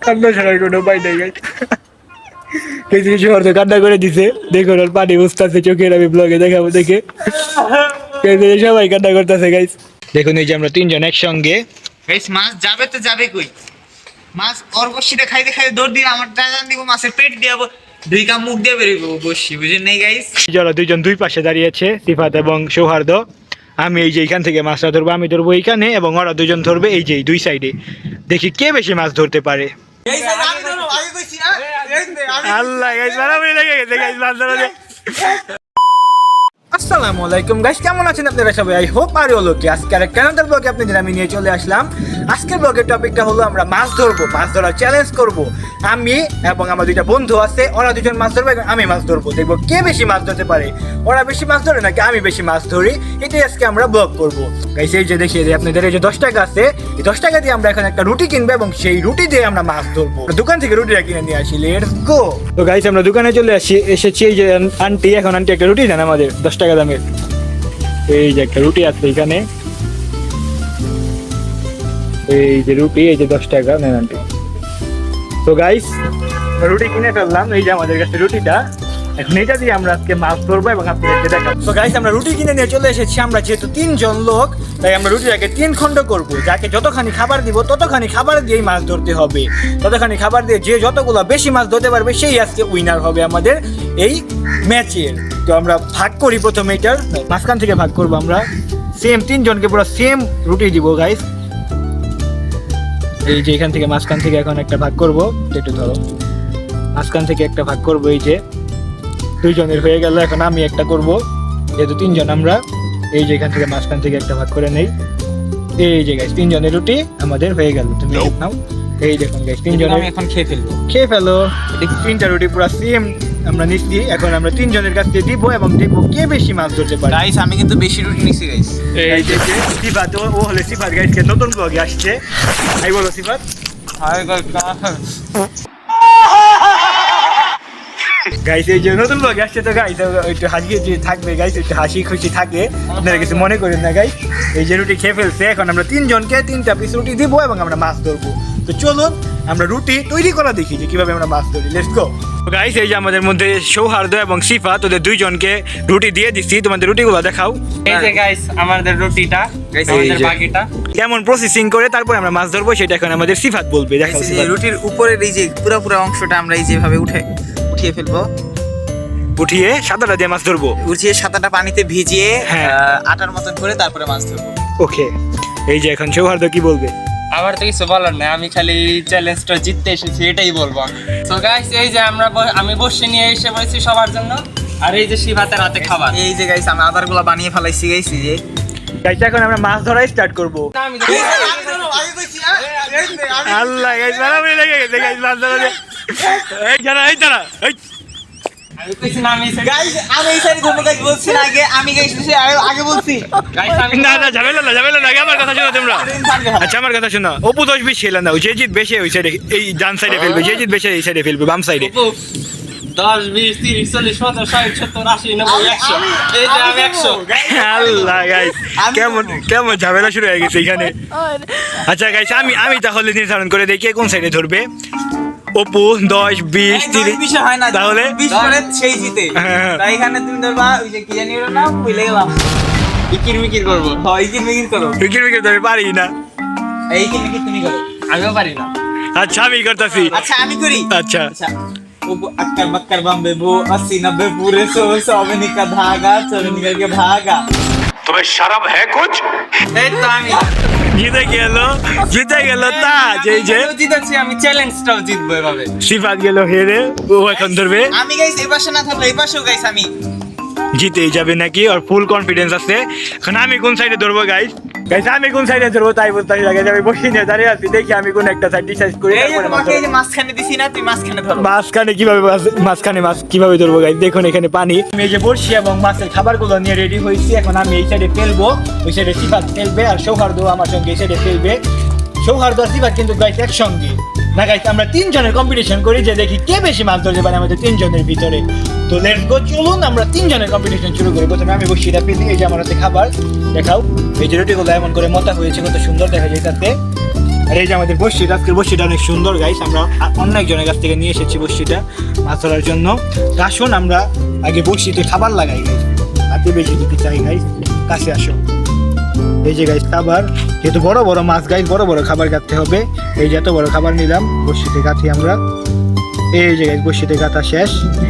কান্না ছাড়ার কোনো উপায় নেই গাইস। কিছু কিছু অর্থ কান্না করে দিছে, দেখুন ওর পানি বুঝতেছে চোখের, আমি ব্লগে দেখাবো দেখে। সবাই কান্না করতেছে গাইস। দেখুন এই যে আমরা তিনজন একসঙ্গে। গাইস মাছ যাবে তো যাবে কই, মাছ ওর বসিটা খাইতে খাইতে দৌড় দিয়ে আমার টান দিব, মাছের পেট দিয়ে দুই কাম মুখ দিয়ে বেরিয়ে বসি, বুঝেন নাই গাইস। যারা দুইজন দুই পাশে দাঁড়িয়েছে, সিফাত এবং সৌহার্দ্য। আমি এই যে এইখান থেকে মাছটা ধরবো, আমি ধরবো এইখানে, এবং ওরা দুজন ধরবে এই যে দুই সাইডে। দেখি কে বেশি মাছ ধরতে পারে। আল্লাহ গাইস মারামারি লেগে গেছে গাইস মাছ ধরাতে। আসসালামু আলাইকুম গাইস, কেমন আছেন আপনারা সবাই? আই হোপ আর হলো কি আজকে আর কানাডার ব্লগে আপনাদের আমি নিয়ে চলে আসলাম। আজকের ব্লগের টপিকটা হলো আমরা মাছ ধরবো, মাছ ধরার চ্যালেঞ্জ করব। আমি এবং আমার দুইটা বন্ধু আছে, ওরা দুজন মাছ ধরবে এবং আমি মাছ ধরবো। দেখবো কে বেশি মাছ ধরতে পারে, ওরা বেশি মাছ ধরে নাকি আমি বেশি মাছ ধরি। এটাই আজকে আমরা ব্লগ করবো গাইস। এই যে দেখিয়ে দিই আপনাদের, এই যে 10 টাকা আছে, এই 10 টাকা দিয়ে আমরা এখন একটা রুটি কিনবো এবং সেই রুটি দিয়ে আমরা মাছ ধরবো। দোকান থেকে রুটিটা কিনে নিয়ে আসি, লেটস গো। তো গাইস আমরা দোকানে চলে এসেছি। এই যে আন্টি, এখন আন্টি একটা রুটি দেন আমাদের 10 টাকা দামের। এই যে একটা রুটি আছে এখানে, এই যে রুটি, এই যে 10 টাকা নেন আন্টি। তো গাইস রুটি কিনে ফেললাম, এই যে আমাদের কাছে রুটিটা। এখন এটা দিয়ে আমরা আজকে মাছ ধরবো এবং আপনাদেরকে দেখাবো। তো গাইস আমরা রুটি কিনে নিয়ে চলে এসেছি। আমরা যেহেতু 3 জন লোক, তাই আমরা রুটিটাকে 3 খণ্ড করবো। যাকে যতখানি খাবার দিব ততখানি খাবার দিয়েই মাছ ধরতে হবে। ততখানি খাবার দিয়ে যে যতগুলো বেশি মাছ ধরতে পারবে সেই আজকে উইনার হবে আমাদের এই ম্যাচের। তো আমরা ভাগ করি প্রথমে, এটার মাঝখান থেকে ভাগ করবো আমরা। সেম 3 জনকে পুরো সেম রুটি দিব গাইস। এই যে এখান থেকে মাঝখান থেকে এখন একটা ভাগ করবো, একটু ধরো, মাঝখান থেকে একটা ভাগ করবো। এই যে 2 জনের হয়ে গেল, এখন আমি একটা করব, যেহেতু 3 জন আমরা। এই যে এখান থেকে মাঝখান থেকে একটা ভাগ করে নেই। এই যে গাইস 3 জনের রুটি আমাদের হয়ে গেল। তুমি নাও, এই দেখুন গাইস 3 জনের এখন খেয়ে ফেলো। 3টা রুটি পুরো সেম আমরা নিচ্ছি। এখন আমরা 3 জনের কাছে দিব এবং দেখবো কে বেশি মাছ ধরতে পারে। গাইস আমি কিন্তু বেশি রুটি নিছি গাইস। এই যে সিফাত, ও হলে সিফাত গাইস, কে নতুন ব্লগে আসছে। আই বলো সিফাত। হাই গাইস এই যে নতুন ব্লগ আসছে, তো গাইস একটু হাসি থাকবে গাইস, একটু হাসি খুশি থাকে, আপনারা কিছু মনে করেন না গাইস। এই যে রুটি খেয়ে ফেলছে, এখন আমরা 3 জনকে 3টা পিস রুটি দিব এবং আমরা মাছ ধরবো। তো চলুন আমরা রুটি তৈরি করা দেখি যে কিভাবে আমরা মাছ ধরি। Let's go guys. এই যে আমাদের মধ্যে সৌহার্দ্য এবং সিফাত, ওদের 2 জনকে রুটি দিয়ে দিচ্ছি। তোমাদের রুটিগুলো দেখাও। এই যে গাইস আমাদের রুটিটা, গাইস আমাদের বাকিটা কেমন প্রসেসিং করে তারপর আমরা মাছ ধরবো সেটা এখন আমাদের সিফাত বলবে। দেখাও সিফাত। রুটির উপরের এই যে পুরো অংশটা আমরা এই যেভাবে উঠিয়ে ফেলবো, উঠিয়ে সাদাটা দিয়ে মাছ ধরবো। উঠিয়ে সাদাটা পানিতে ভিজিয়ে হ্যাঁ। আটার মতন করে তারপরে মাছ ধরবো। ওকে। এই যে এখন সৌহার্দ্য কি বলবে? আমার তো কিছু বলার নাই, আমি খালি চ্যালেঞ্জটা জিততে এসেছি, এটাই বলবো। তো গাইস এই যে আমি বসে নিয়ে এসে বলেছি সবার জন্য, আর এই যে সিফাতের হাতে খাবার। এই যে গাইস আমি আদারগুলো বানিয়ে ফেলাইছি গাইস। এই যে গাইস এখন আমরা মাছ ধরা স্টার্ট করব। আল্লাহ গাইস মারামারি লেগে গেছে গাইস মাছ ধরাতে। এই জানা এই জানা এই আমি কইছি না, আমি গাইস আমি এই সাইডে ধরবো গাইস, বলছি না আমি গাইস আগে বলছি গাইস আমি না ঝামেলা না, আমার কথা শোনো তোমরা। আচ্ছা আমার কথা শোনো, অপু 10 20 খেলা না, যে জিতবে সে ওই সাইডে, এই ডান সাইডে ফেলবে, যে জিতবে সে এই সাইডে ফেলবে, বাম সাইডে। 10 20 30 40 50 60 70 80 90 100। এই যে আমি 100। আল্লাহ গাইস কেমন ঝামেলা শুরু হয়ে গেছে এখানে। আচ্ছা গাইস আমি তাহলে নির্ধারণ করে দেখি কোন সাইডে ধরবে। অপু 10 20 30 হয় না, তাহলে 20 করে সেই জিতে। হ্যাঁ। তাই এখানে তুমি ধরবা ওই যে কি জানি ওর নাম ভুলে গেলাম। ইকির করব। হয় ইকির করো। উইকেট ধরে পারি না। এই ইকির তুমি করো। আমিও পারি না। আচ্ছা আমি করতেছি। আচ্ছা আমি করি। আচ্ছা वो अक्कर बक्कर बम्बे वो 80 90 पूरे 100 में निकल धागा चलो निकल के भागा। तुम्हें शर्म है कुछ? এই তো আমি জিতে গেল তা যে জিতেছি, আমি চ্যালেঞ্জটাও জিতবো এভাবে। সিফাত গেল হেরে, ও এখন ধরবে। আমি গাইস এই পাশে না থাকলে এই পাশেও গাইস আমি জিতেই যাবে নাকি, আর ফুল কনফিডেন্স আছে। এখন আমি কোন সাইডে ধরবো গাইস আমি কোন সাইডে ধরবো তাই বলতে লাগে। আমি বসে নিয়ে দাঁড়িয়ে আছি, দেখি আমি কোন একটা সাইড ডিসাইড করি। এই যে তোমাকে এই যে মাঝখানে দিছি না, তুমি মাঝখানে ধরো। মাঝখানে মাছ কিভাবে ধরবো গাইস? দেখুন এখানে পানি, আমি এই যে বসি এবং মাছের খাবারগুলো নিয়ে রেডি হয়েছি। এখন আমি এই সাইডে ফেলবো, ওই সাইডে সিফাত ফেলবে, আর সৌহার্দ্য আমার সঙ্গে এই সাইডে ফেলবে। সৌহার্দ্য আর সিফাত কিন্তু গাইস একসঙ্গে না গাইস, আমরা 3 জনের কম্পিটিশন করি যে দেখি কে বেশি মাছ ধরতে পারে আমাদের 3 জনের ভিতরে। তো লেটস গো, চলুন আমরা 3 জনের কম্পিটিশন শুরু করি। প্রথমে আমি বসিটা ফেলি, এই যে আমার হাতে খাবার দেখাও। এই যে রুটিগুলো এমন করে মোটা হয়েছে, কত সুন্দর দেখা যায় তাতে। আর এই যে আমাদের বড়শিটা, আজকের বড়শিটা অনেক সুন্দর গাইস, আমরা অন্য একজনের কাছ থেকে নিয়ে এসেছি বড়শিটা মাছ ধরার জন্য। তো আসুন আমরা আগে বড়শিতে খাবার লাগাই গাইস, হাতে বেশি দিতে চাই গাইস, কাছে আসো। এই যে গাইস খাবার, যেহেতু বড় বড় মাছ গাইস, বড় বড় খাবার কাটতে হবে। এই যে এত বড় খাবার নিলাম, বড়শিতে কাটি আমরা। এই যে গাইস বড়শিতে কাটা শেষ,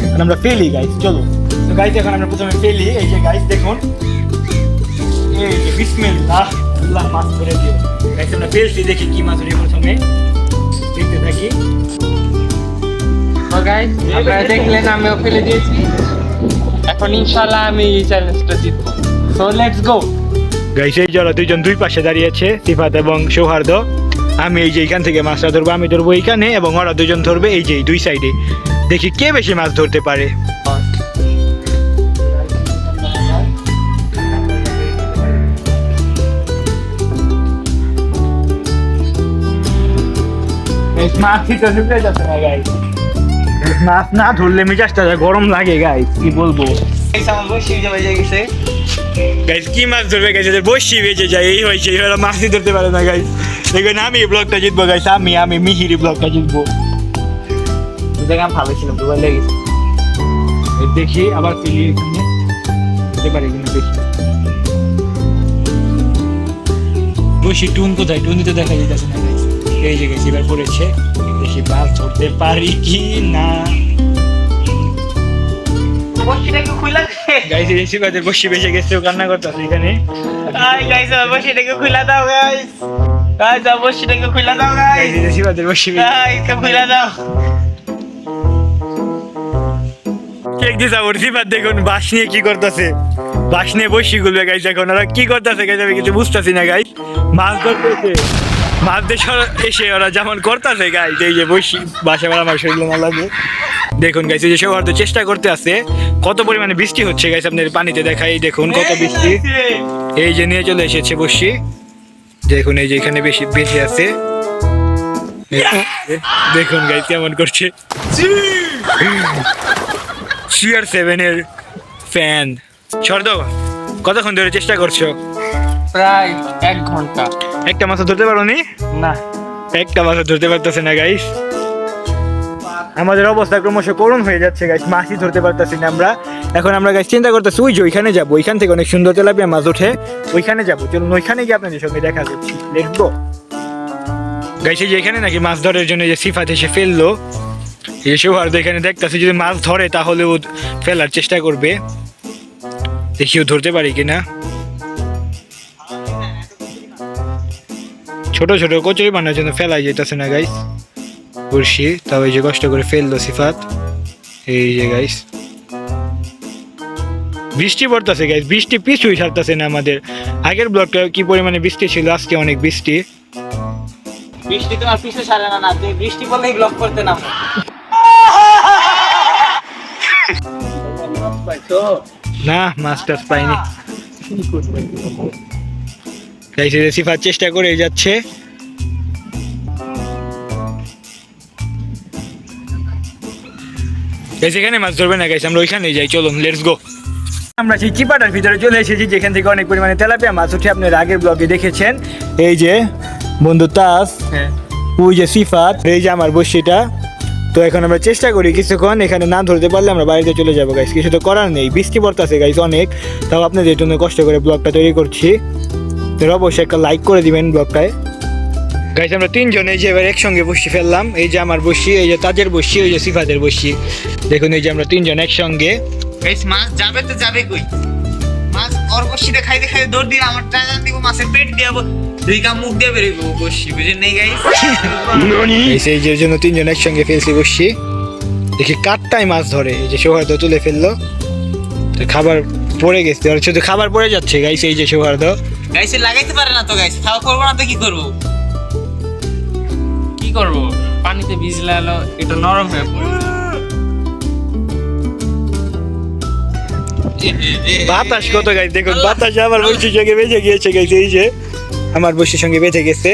এখন আমরা ফেলি গাইস, চলো। তো গাইস এখন আমরা প্রথমে ফেলি। এই যে গাইস দেখুন, এই যে বিসমিল্লাহ, আল্লাহ মাছ করে দিও গাইস। আমরা ফেলছি, দেখি কি মাছ ধরি প্রথমে, দেখতে থাকি। তো গাইস আপনারা দেখলেন আমিও ফেলে দিয়েছি, এখন ইনশাআল্লাহ আমি এই চ্যালেঞ্জটা জিতবো। সো লেটস গো গাইস এই যে ওরা দুইজন দুই পাশে দাঁড়িয়ে আছে, সিফাত এবং সৌহার্দ্য। আমি এই যে এইখান থেকে মাছটা ধরবো, আমি ধরবো এইখানে এবং ওরা দুজন ধরবে এই যে দুই সাইডে। দেখি কে বেশি মাছ ধরতে পারে। মাছ না ধরলে মেজাজটা গরম লাগে গাইস, কি বলবো। গাইস কি মাছ ধরবে গাইস, বসি বেজে যায়, এই হয়েছে, এরা মাছই ধরতে পারে না গাইস। দেখবেন আমি এই ব্লগটা জিতবো গাইস, আমি মিহিরি ব্লগটা জিতবো। ভালো ছিল, দেখি আবার ফিরি এখানে হতে পারে কিনা দেখি। বসি টুন কোথায়, টুন দিতে দেখা যাচ্ছে না গাইস। এই যে গাইস এবার পড়েছে, দেখি মাছ ধরতে পারি কি না। বসিটাকে খুইলা দে গাইস এই সিবাদের বসি বেঁচে গেছে, ও কান্না করতেছে এখানে। গাইস বসিটাকে খুইলা দাও গাইস, গাইস বসিটাকে খুইলা দাও গাইস, গাইস এই সিবাদের বসি গাইস খুইলা দাও। কেক দিছা ওর সিবাদ, দেখুন বাঁশ নিয়ে কি করতেছে, বাঁশ নিয়ে বসি গুলবে গাইস। এখন ওরা কি করতেছে গাইস, আমি কিছু বুঝতেছি না গাইস। মাছ ধরতেছে, মাছ দেখে এসে ওরা যেমন করতেছে গাইস, এই যে বসি বাসা বেড়া আমার শরীরে না লাগে। দেখুন গাইস এই যে সৌহার্দ্য চেষ্টা করতে আছে, কত পরিমাণে বৃষ্টি হচ্ছে গাইস, আপনাদের পানিতে দেখাই দেখুন কত বৃষ্টি। এই যে নিয়ে চলে এসেছে বসি, দেখুন এই যে এখানে বেশি বেঁচে আছে, দেখুন গাইস কেমন করছে। CR7 এর ফ্যান। শর্দ কতক্ষণ ধরে চেষ্টা করছো? প্রায় 1 ঘন্টা। একটা মাছ ধরতে পারো নি? না, একটা মাছ ধরতে পারতেছে না গাইস। আমাদের অবস্থা ক্রমশ করুণ হয়ে যাচ্ছে গাইস, মাছই ধরতে পারতেছি না আমরা। এখন আমরা গাইস চিন্তা করতেছি ওই যে ওইখানে যাবো, ওইখান থেকে অনেক সুন্দর তেলাপিয়া মাছ ওঠে, ওইখানে যাবো। চলুন ওইখানে গিয়ে আপনাদের সঙ্গে দেখা যাচ্ছে, লেটস গো গাইস। এই যে এখানে নাকি মাছ ধরার জন্য যে সিফাত এসে ফেললো, এই সৌহার্দ্য এখানে দেখতেছে, যদি মাছ ধরে তাহলে ও ফেলার চেষ্টা করবে, দেখি ও ধরতে পারি কিনা। ছোট ছোট কচুরি বানানোর জন্য ফেলাই যেতেছে না গাইস বড়শি, তাও এই যে কষ্ট করে ফেললো সিফাত। এই যে গাইস বৃষ্টি পড়তেছে গাইস, বৃষ্টি পিছুই ছাড়তেছে না আমাদের। আগের ব্লগটা কি পরিমাণে বৃষ্টি ছিল, আজকে অনেক বৃষ্টি। বৃষ্টি তোমার পিছু ছাড়ে না, তুই বৃষ্টি পড়লেই ব্লক করতে নাম। না মাছ টাছ পাইনি গাইস। এই যে সিফাত চেষ্টা করে যাচ্ছে, এখানে মাছ ধরবে না গাইস, আমরা ওইখানে যাই, চলুন লেটস গো। আমরা সেই চিপাটার ভিতরে চলে এসেছি, যেখান থেকে অনেক পরিমাণে তেলাপিয়া মাছ উঠে, আপনারা আগের ব্লগে দেখেছেন। এই যে বন্ধু তাস, ওই যে সিফাত, এই যে আমার বড়শিটা। তো এখন আমরা চেষ্টা করি কিছুক্ষণ, এখানে না ধরতে পারলে আমরা বাড়িতে চলে যাবো গাইস, কিছু তো করার নেই, বৃষ্টি পড়তেছে গাইস অনেক। তাও আপনাদের জন্য কষ্ট করে ব্লগটা তৈরি করছি, তো অবশ্যই একটা লাইক করে দিবেন ব্লগটায় গাইস। আমরা তিনজনে যে এবার একসঙ্গে বসি ফেললাম, এই যে আমার বসি, এই যে তাজের বসি, এই যে সিফাতের বসি। দেখুন এই যে আমরা তিনজন একসঙ্গে। গাইস মাছ যাবে তো যাবে কই, মাছ ওর বসিটা খাইতে খাইতে দৌড় দিয়ে আমার টাকা দিব, মাছের পেট দিয়ে দুই কাম মুখ দিয়ে বেরিয়ে বসি, বুঝেন নেই গাইস। এই যে জন্য তিনজন একসঙ্গে ফেলছি বসি, দেখি কাঠটাই মাছ ধরে। এই যে সৌহার্দ্য তুলে ফেললো, তো খাবার পড়ে গেছে, আর শুধু খাবার পড়ে যাচ্ছে গাইস। এই যে সৌহার্দ্য গাইসে লাগাইতে পারে না তো গাইস, খাওয়া করবো না তো কি করবো? কি করব, পানিতে ভিজলে হলো এটা নরম হয়ে পড়ে। বাতাস কত গাইস, দেখুন বাতাস আমার বসির সঙ্গে বেঁচে গিয়েছে গাইস। এই যে আমার বসির সঙ্গে বেঁধে গেছে,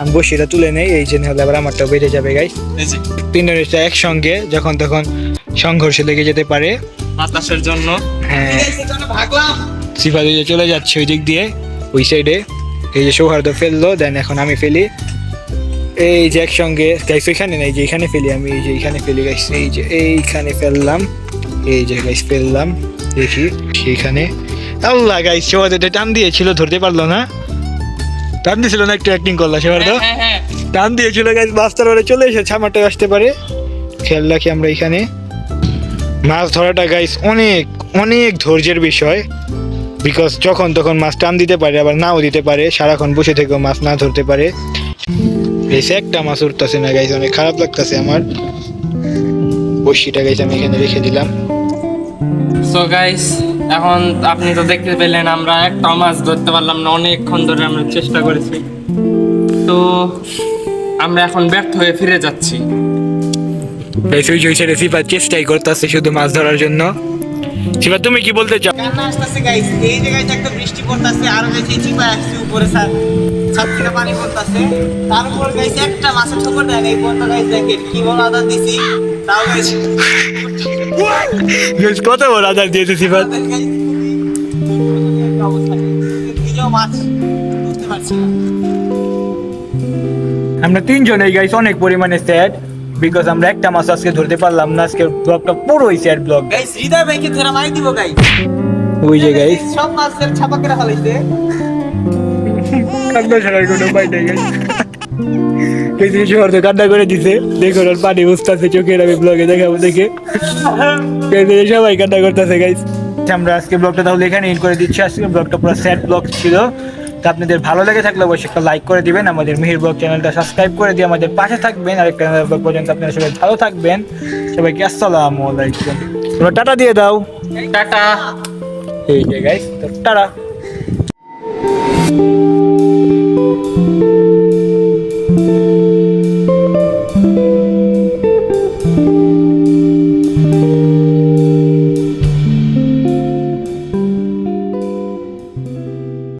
আমি বসিটা তুলে নেই, এই যে হলে আবার আমারটাও বেঁধে যাবে গাইস। তিনজনের একসঙ্গে যখন তখন সংঘর্ষ লেগে যেতে পারে বাতাসের জন্য। হ্যাঁ ভাগলাম। সিফাত এই যে চলে যাচ্ছে ওই দিক দিয়ে, ওই সাইডে। এই যে সৌহার্দ্য ফেললো, দেন এখন আমি ফেলি। এই যে একসঙ্গে গাইস ওইখানে নাই, যে এখানে ফেলি আমি, এই যে এখানে ফেলি গাইস, এই যে এইখানে ফেললাম, এই যে গাইস ফেললাম, দেখি সেইখানে। আল্লাহ গাইস সবাই এটা টান দিয়েছিল, ধরতে পারলো না, টান দিয়েছিল না, একটু অ্যাক্টিং করলো সবার তো, হ্যাঁ টান দিয়েছিল গাইস, মাছটার ওরে চলে এসেছে, আমারটা আসতে পারে। খেয়াল রাখি আমরা এখানে মাছ ধরাটা গাইস অনেক অনেক ধৈর্যের বিষয়, বিকজ যখন তখন মাছ টান দিতে পারে, আবার নাও দিতে পারে, সারাক্ষণ বসে থেকেও মাছ না ধরতে পারে। এই একটা মাছ উঠতেছে না গাইস, অনেক খারাপ লাগতেছে আমার। বড়শিটা গাইস আমি এখানে রেখে দিলাম। সো গাইস এখন আপনি তো দেখতে পেলেন আমরা একটা মাছ ধরতে পারলাম না, অনেকক্ষণ ধরে আমরা চেষ্টা করেছি, তো আমরা এখন ব্যর্থ হয়ে ফিরে যাচ্ছি। গাইস ওই যে সিফাত চেষ্টাই করতেছে শুধু মাছ ধরার জন্য। সিফাত তুমি কি বলতে চাও? কান্না আসতেছে গাইস, এই যে গাইস একটা বৃষ্টি পড়তেছে, আর গাইস এই চিপা আসছে উপরে ছাদ থেকে পানি পড়তেছে, তার উপর গাইস একটা মাছের ঠোকর দেন, এই পর্যন্ত গাইস দেখেন কি বড় আদার দিছি, তাও গাইস গাইস কত বড় আদার দিয়েছে সিফাত। নিজেও মাছ বুঝতে পারছি না। আমরা তিনজনেই গাইস অনেক পরিমাণে স্যাড, বিকজ আমরা একটা মাছ আজকে ধরতে পারলাম না। আজকে ব্লগটা পুরোই স্যাড ব্লগ। গাইস হৃদয় ভাইকে ধরে মারি দিব গাইস, ওই যে গাইস সব মাছের ছাপা করে ফেলাইছে। কান্না ছাড়ার কোনো উপায় নেই গাইস। গাইস এই শহর তো কান্না করে দিছে, দেখো ওর পানি বুঝতেছে চোখের, আমি ব্লগে দেখাবো দেখে। গাইস এই সবাই কান্না করতেছে গাইস। আমরা আজকে ব্লগটা তাহলে এখানে এন্ড করে দিচ্ছি। আজকে ব্লগটা পুরো স্যাড ব্লগ ছিল। তো আপনাদের ভালো লেগে থাকলে অবশ্যই একটা লাইক করে দিবেন, আমাদের মিহির ব্লগ চ্যানেলটা সাবস্ক্রাইব করে দিয়ে আমাদের পাশে থাকবেন। আরেকটা ব্লগ পর্যন্ত আপনারা সবাই ভালো থাকবেন। সবাইকে আসসালামু আলাইকুম। তোমরা টাটা দিয়ে দাও। টাটা। এই যে গাইস, টাটা।